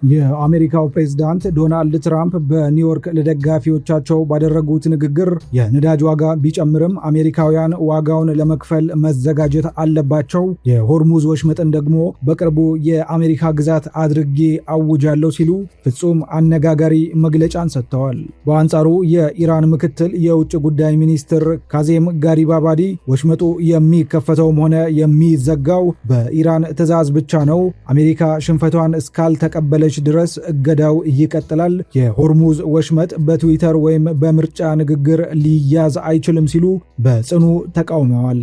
የአሜሪካው ፕሬዝዳንት ዶናልድ ትራምፕ በኒውዮርክ ለደጋፊዎቻቸው ባደረጉት ንግግር የነዳጅ ዋጋ ቢጨምርም አሜሪካውያን ዋጋውን ለመክፈል መዘጋጀት አለባቸው፣ የሆርሙዝ ወሽመጥን ደግሞ በቅርቡ የአሜሪካ ግዛት አድርጌ አውጃለሁ ሲሉ ፍጹም አነጋጋሪ መግለጫን ሰጥተዋል። በአንጻሩ የኢራን ምክትል የውጭ ጉዳይ ሚኒስትር ካዜም ጋሪባባዲ ወሽመጡ የሚከፈተውም ሆነ የሚዘጋው በኢራን ትዕዛዝ ብቻ ነው፣ አሜሪካ ሽንፈቷን እስካልተቀበለች ድረስ እገዳው ይቀጥላል፣ የሆርሙዝ ወሽመጥ በትዊተር ወይም በምርጫ ንግግር ሊያዝ አይችልም ሲሉ በጽኑ ተቃውመዋል።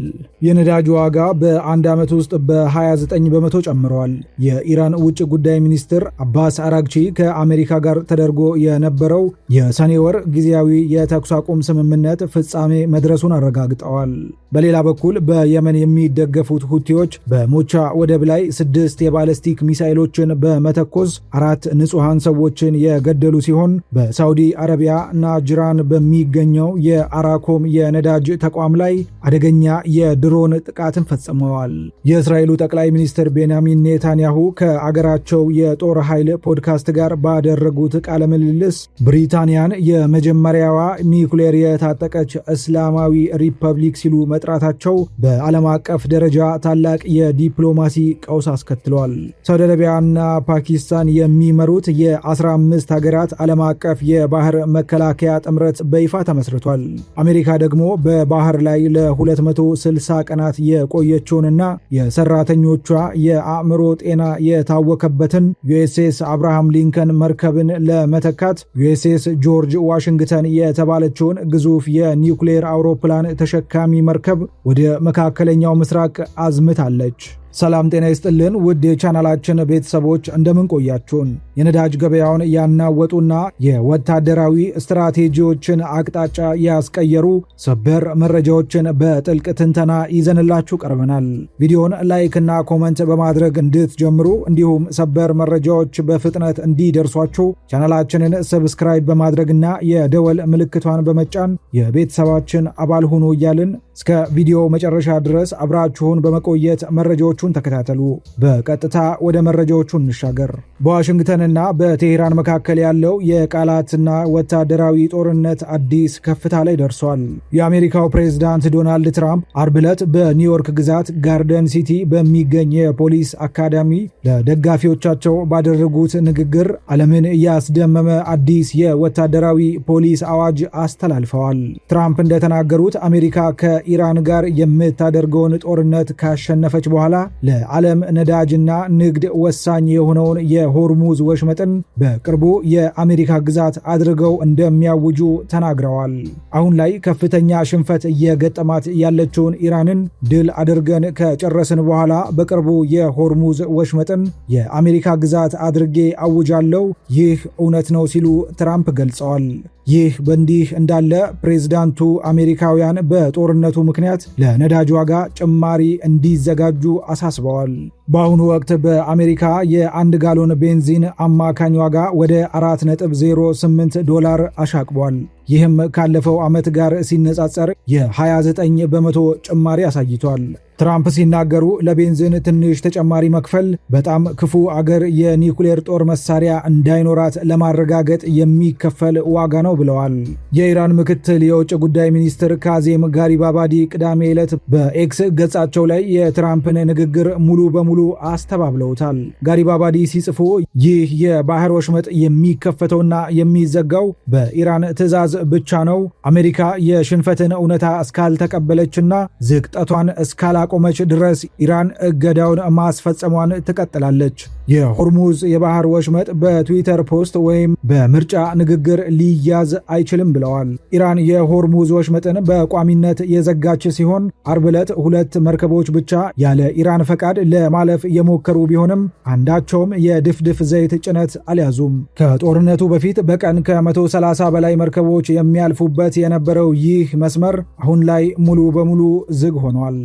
የነዳጅ ዋጋ በአንድ ዓመት ውስጥ በ29 በመቶ ጨምረዋል። የኢራን ውጭ ጉዳይ ሚኒስትር አባስ አራግቺ ከአሜሪካ ጋር ተደርጎ የነበረው የሰኔ ወር ጊዜያዊ የተኩስ አቁም ስምምነት ፍጻሜ መድረሱን አረጋግጠዋል። በሌላ በኩል በየመን የሚደገፉት ሁቲዎች በሞቻ ወደብ ላይ 6 የባለስቲክ ሚሳኤሎችን በመተኮስ 4 ንጹሃን ሰዎችን የገደሉ ሲሆን በሳውዲ አረቢያ ናጅራን በሚገኘው የአራኮም የነዳጅ ተቋም ላይ አደገኛ የድሮን ጥቃትን ፈጽመዋል። የእስራኤሉ ጠቅላይ ሚኒስትር ቤንያሚን ኔታንያሁ ከአገራቸው የጦር ኃይል ፖድካስት ጋር ባደረጉት ቃለ ምልልስ ብሪታንያን የመጀመሪያዋ ኒውክሌር የታጠቀች እስላማዊ ሪፐብሊክ ሲሉ መጥራታቸው በዓለም አቀፍ ደረጃ ታላቅ የዲፕሎማሲ ቀውስ አስከትሏል። ሳውዲ አረቢያና ፓኪስታን የሚመሩት የ15 ሀገራት ዓለም አቀፍ የባህር መከላከያ ጥምረት በይፋ ተመስርቷል። አሜሪካ ደግሞ በባህር ላይ ለ260 ቀናት የቆየችውንና የሰራተኞቿ የአእምሮ ጤና የታወከበትን ዩኤስኤስ አብርሃም ሊንከን መርከብን ለመተካት ዩኤስኤስ ጆርጅ ዋሽንግተን የተባለችውን ግዙፍ የኒውክሌር አውሮፕላን ተሸካሚ መርከብ ወደ መካከለኛው ምስራቅ አዝምታለች። ሰላም ጤና ይስጥልን ውድ የቻናላችን ቤተሰቦች እንደምን ቆያችሁን? የነዳጅ ገበያውን ያናወጡና የወታደራዊ ስትራቴጂዎችን አቅጣጫ ያስቀየሩ ሰበር መረጃዎችን በጥልቅ ትንተና ይዘንላችሁ ቀርበናል። ቪዲዮን ላይክ እና ኮመንት በማድረግ እንድትጀምሩ እንዲሁም ሰበር መረጃዎች በፍጥነት እንዲደርሷችሁ ቻናላችንን ሰብስክራይብ በማድረግና የደወል ምልክቷን በመጫን የቤተሰባችን አባል ሁኑ እያልን እስከ ቪዲዮ መጨረሻ ድረስ አብራችሁን በመቆየት መረጃዎቹን ተከታተሉ። በቀጥታ ወደ መረጃዎቹ እንሻገር። በዋሽንግተንና በቴሄራን መካከል ያለው የቃላትና ወታደራዊ ጦርነት አዲስ ከፍታ ላይ ደርሷል። የአሜሪካው ፕሬዝዳንት ዶናልድ ትራምፕ አርብ ዕለት በኒውዮርክ ግዛት ጋርደን ሲቲ በሚገኝ የፖሊስ አካዳሚ ለደጋፊዎቻቸው ባደረጉት ንግግር ዓለምን ያስደመመ አዲስ የወታደራዊ ፖሊስ አዋጅ አስተላልፈዋል። ትራምፕ እንደተናገሩት አሜሪካ ከኢራን ጋር የምታደርገውን ጦርነት ካሸነፈች በኋላ ለዓለም ነዳጅና ንግድ ወሳኝ የሆነውን የሆርሙዝ ወሽመጥን በቅርቡ የአሜሪካ ግዛት አድርገው እንደሚያውጁ ተናግረዋል። አሁን ላይ ከፍተኛ ሽንፈት እየገጠማት ያለችውን ኢራንን ድል አድርገን ከጨረስን በኋላ በቅርቡ የሆርሙዝ ወሽመጥን የአሜሪካ ግዛት አድርጌ አውጃለሁ፣ ይህ እውነት ነው ሲሉ ትራምፕ ገልጸዋል። ይህ በእንዲህ እንዳለ ፕሬዝዳንቱ አሜሪካውያን በጦርነቱ ምክንያት ለነዳጅ ዋጋ ጭማሪ እንዲዘጋጁ አሳስበዋል። በአሁኑ ወቅት በአሜሪካ የአንድ ጋሎን ቤንዚን አማካኝ ዋጋ ወደ $4.08 አሻቅቧል። ይህም ካለፈው ዓመት ጋር ሲነጻጸር የ29 በመቶ ጭማሪ አሳይቷል። ትራምፕ ሲናገሩ ለቤንዚን ትንሽ ተጨማሪ መክፈል በጣም ክፉ አገር የኒውክሌር ጦር መሳሪያ እንዳይኖራት ለማረጋገጥ የሚከፈል ዋጋ ነው ብለዋል። የኢራን ምክትል የውጭ ጉዳይ ሚኒስትር ካዜም ጋሪባባዲ ቅዳሜ ዕለት በኤክስ ገጻቸው ላይ የትራምፕን ንግግር ሙሉ በሙሉ አስተባብለውታል። ጋሪባባዲ ሲጽፉ ይህ የባህር ወሽመጥ የሚከፈተውና የሚዘጋው በኢራን ትዕዛዝ ብቻ ነው፣ አሜሪካ የሽንፈትን እውነታ እስካልተቀበለችና ዝቅጠቷን እስካላቆመች ድረስ ኢራን እገዳውን ማስፈጸሟን ትቀጥላለች። የሆርሙዝ የባህር ወሽመጥ በትዊተር ፖስት ወይም በምርጫ ንግግር ሊያዝ አይችልም ብለዋል። ኢራን የሆርሙዝ ወሽመጥን በቋሚነት የዘጋች ሲሆን አርብ ዕለት 2 መርከቦች ብቻ ያለ ኢራን ፈቃድ ለማለፍ የሞከሩ ቢሆንም አንዳቸውም የድፍድፍ ዘይት ጭነት አልያዙም። ከጦርነቱ በፊት በቀን ከ130 በላይ መርከቦች የሚያልፉበት የነበረው ይህ መስመር አሁን ላይ ሙሉ በሙሉ ዝግ ሆኗል።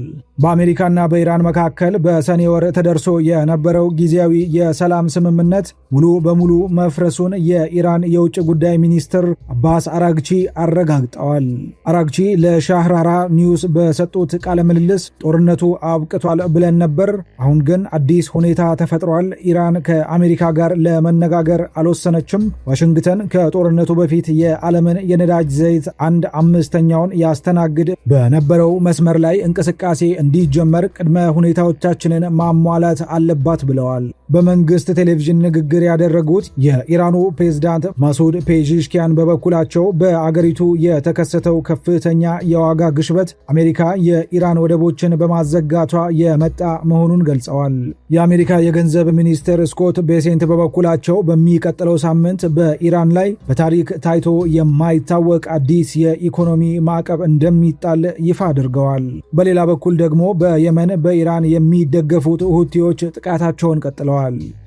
በአሜሪካና በኢራን መካከል በሰኔ ወር ተደርሶ የነበረው ጊዜያዊ የሰላም ስምምነት ሙሉ በሙሉ መፍረሱን የኢራን የውጭ ጉዳይ ሚኒስትር አባስ አራግቺ አረጋግጠዋል። አራግቺ ለሻህራራ ኒውስ በሰጡት ቃለ ምልልስ ጦርነቱ አብቅቷል ብለን ነበር፣ አሁን ግን አዲስ ሁኔታ ተፈጥሯል። ኢራን ከአሜሪካ ጋር ለመነጋገር አልወሰነችም። ዋሽንግተን ከጦርነቱ በፊት የዓለምን የነዳጅ ዘይት 1/5ኛውን ያስተናግድ በነበረው መስመር ላይ እንቅስቃሴ እንዲጀመር ቅድመ ሁኔታዎቻችንን ማሟላት አለባት ብለዋል። በመንግስት ቴሌቪዥን ንግግር ያደረጉት የኢራኑ ፕሬዝዳንት ማሱድ ፔዚሽኪያን በበኩላቸው በአገሪቱ የተከሰተው ከፍተኛ የዋጋ ግሽበት አሜሪካ የኢራን ወደቦችን በማዘጋቷ የመጣ መሆኑን ገልጸዋል። የአሜሪካ የገንዘብ ሚኒስትር ስኮት ቤሴንት በበኩላቸው በሚቀጥለው ሳምንት በኢራን ላይ በታሪክ ታይቶ የማይታወቅ አዲስ የኢኮኖሚ ማዕቀብ እንደሚጣል ይፋ አድርገዋል። በሌላ በኩል ደግሞ በየመን በኢራን የሚደገፉት ሁቲዎች ጥቃታቸውን ቀጥለዋል።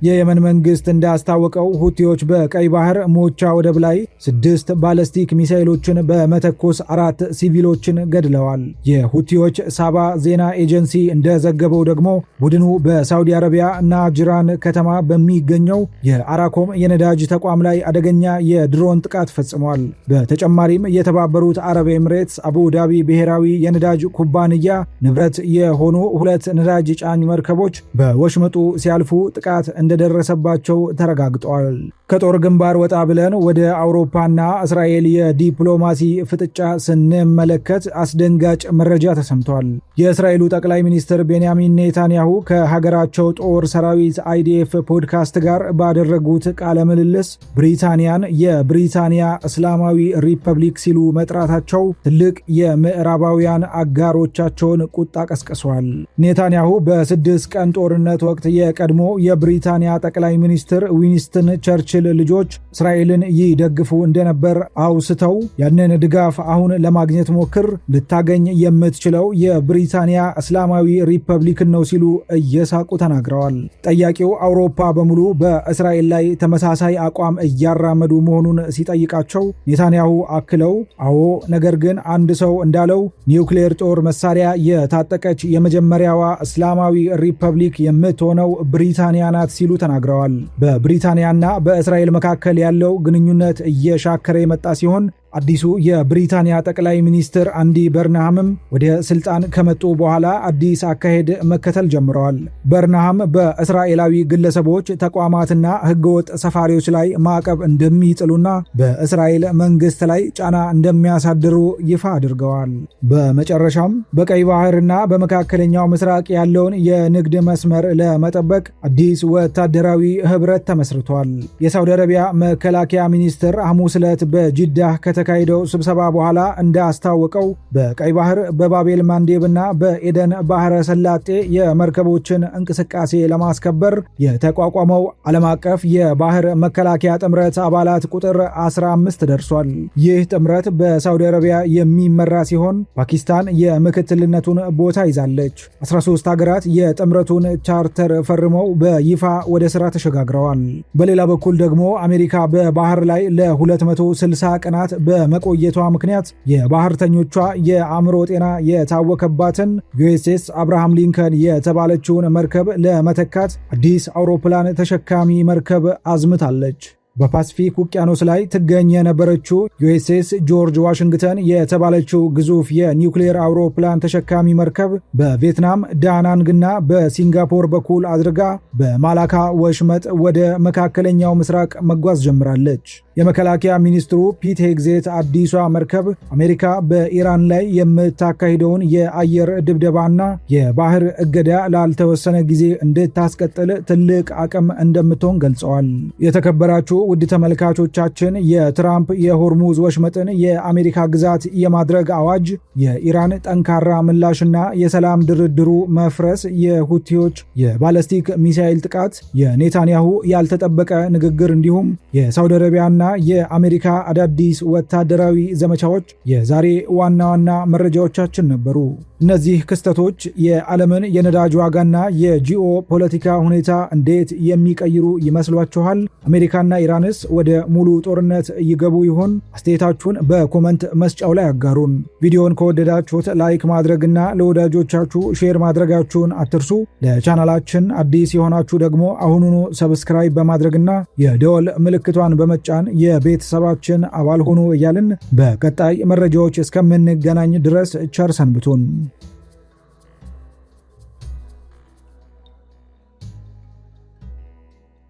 የየመን መንግስት እንዳስታወቀው ሁቲዎች በቀይ ባህር ሞቻ ወደብ ላይ 6 ባለስቲክ ሚሳኤሎችን በመተኮስ 4 ሲቪሎችን ገድለዋል። የሁቲዎች ሳባ ዜና ኤጀንሲ እንደዘገበው ደግሞ ቡድኑ በሳውዲ አረቢያ ናጅራን ከተማ በሚገኘው የአራኮም የነዳጅ ተቋም ላይ አደገኛ የድሮን ጥቃት ፈጽሟል። በተጨማሪም የተባበሩት አረብ ኤምሬትስ አቡ ዳቢ ብሔራዊ የነዳጅ ኩባንያ ንብረት የሆኑ 2 ነዳጅ ጫኝ መርከቦች በወሽመጡ ሲያልፉ ጥቃት እንደደረሰባቸው ተረጋግጧል። ከጦር ግንባር ወጣ ብለን ወደ አውሮፓና እስራኤል የዲፕሎማሲ ፍጥጫ ስንመለከት አስደንጋጭ መረጃ ተሰምቷል። የእስራኤሉ ጠቅላይ ሚኒስትር ቤንያሚን ኔታንያሁ ከሀገራቸው ጦር ሰራዊት አይዲኤፍ ፖድካስት ጋር ባደረጉት ቃለ ምልልስ ብሪታንያን የብሪታንያ እስላማዊ ሪፐብሊክ ሲሉ መጥራታቸው ትልቅ የምዕራባውያን አጋሮቻቸውን ቁጣ ቀስቅሷል። ኔታንያሁ በ6 ቀን ጦርነት ወቅት የቀድሞ የብሪታንያ ጠቅላይ ሚኒስትር ዊንስተን ቸርችል ልጆች እስራኤልን ይደግፉ እንደነበር አውስተው ያንን ድጋፍ አሁን ለማግኘት ሞክር፣ ልታገኝ የምትችለው የብሪታንያ እስላማዊ ሪፐብሊክን ነው ሲሉ እየሳቁ ተናግረዋል። ጠያቂው አውሮፓ በሙሉ በእስራኤል ላይ ተመሳሳይ አቋም እያራመዱ መሆኑን ሲጠይቃቸው ኔታንያሁ አክለው አዎ፣ ነገር ግን አንድ ሰው እንዳለው ኒውክሌር ጦር መሳሪያ የታጠቀች የመጀመሪያዋ እስላማዊ ሪፐብሊክ የምትሆነው ብሪታንያ ናት ሲሉ ተናግረዋል። በብሪታንያና በእስራኤል መካከል ያለው ግንኙነት እየሻከረ የመጣ ሲሆን አዲሱ የብሪታንያ ጠቅላይ ሚኒስትር አንዲ በርንሃምም ወደ ስልጣን ከመጡ በኋላ አዲስ አካሄድ መከተል ጀምረዋል። በርንሃም በእስራኤላዊ ግለሰቦች፣ ተቋማትና ህገወጥ ሰፋሪዎች ላይ ማዕቀብ እንደሚጥሉና በእስራኤል መንግስት ላይ ጫና እንደሚያሳድሩ ይፋ አድርገዋል። በመጨረሻም በቀይ ባህርና በመካከለኛው ምስራቅ ያለውን የንግድ መስመር ለመጠበቅ አዲስ ወታደራዊ ህብረት ተመስርቷል። የሳውዲ አረቢያ መከላከያ ሚኒስትር ሐሙስ ዕለት በጅዳህ ከተካሄደው ስብሰባ በኋላ እንዳስታወቀው በቀይ ባህር በባቤል ማንዴብና በኤደን ባህረ ሰላጤ የመርከቦችን እንቅስቃሴ ለማስከበር የተቋቋመው ዓለም አቀፍ የባህር መከላከያ ጥምረት አባላት ቁጥር 15 ደርሷል። ይህ ጥምረት በሳውዲ አረቢያ የሚመራ ሲሆን ፓኪስታን የምክትልነቱን ቦታ ይዛለች። 13 ሀገራት የጥምረቱን ቻርተር ፈርመው በይፋ ወደ ስራ ተሸጋግረዋል። በሌላ በኩል ደግሞ አሜሪካ በባህር ላይ ለ260 ቀናት በመቆየቷ ምክንያት የባህርተኞቿ የአእምሮ ጤና የታወከባትን ዩኤስኤስ አብርሃም ሊንከን የተባለችውን መርከብ ለመተካት አዲስ አውሮፕላን ተሸካሚ መርከብ አዝምታለች። በፓሲፊክ ውቅያኖስ ላይ ትገኝ የነበረችው ዩኤስኤስ ጆርጅ ዋሽንግተን የተባለችው ግዙፍ የኒውክሌር አውሮፕላን ተሸካሚ መርከብ በቪየትናም ዳናንግና በሲንጋፖር በኩል አድርጋ በማላካ ወሽመጥ ወደ መካከለኛው ምስራቅ መጓዝ ጀምራለች። የመከላከያ ሚኒስትሩ ፒት ሄግዜት አዲሷ መርከብ አሜሪካ በኢራን ላይ የምታካሂደውን የአየር ድብደባና የባህር እገዳ ላልተወሰነ ጊዜ እንድታስቀጥል ትልቅ አቅም እንደምትሆን ገልጸዋል። የተከበራችሁ ውድ ተመልካቾቻችን የትራምፕ የሆርሙዝ ወሽመጥን የአሜሪካ ግዛት የማድረግ አዋጅ፣ የኢራን ጠንካራ ምላሽና የሰላም ድርድሩ መፍረስ፣ የሁቲዎች የባለስቲክ ሚሳኤል ጥቃት፣ የኔታንያሁ ያልተጠበቀ ንግግር እንዲሁም የሳውዲ አረቢያና የአሜሪካ አዳዲስ ወታደራዊ ዘመቻዎች የዛሬ ዋና ዋና መረጃዎቻችን ነበሩ። እነዚህ ክስተቶች የዓለምን የነዳጅ ዋጋና የጂኦ ፖለቲካ ሁኔታ እንዴት የሚቀይሩ ይመስሏችኋል? አሜሪካና ኢራን ኢራንስ ወደ ሙሉ ጦርነት ይገቡ ይሆን? አስተያየታችሁን በኮመንት መስጫው ላይ አጋሩን። ቪዲዮውን ከወደዳችሁት ላይክ ማድረግና ለወዳጆቻችሁ ሼር ማድረጋችሁን አትርሱ። ለቻናላችን አዲስ የሆናችሁ ደግሞ አሁኑኑ ሰብስክራይብ በማድረግና የደወል ምልክቷን በመጫን የቤተሰባችን አባል ሆኑ እያልን በቀጣይ መረጃዎች እስከምንገናኝ ድረስ ቸር ሰንብቱን።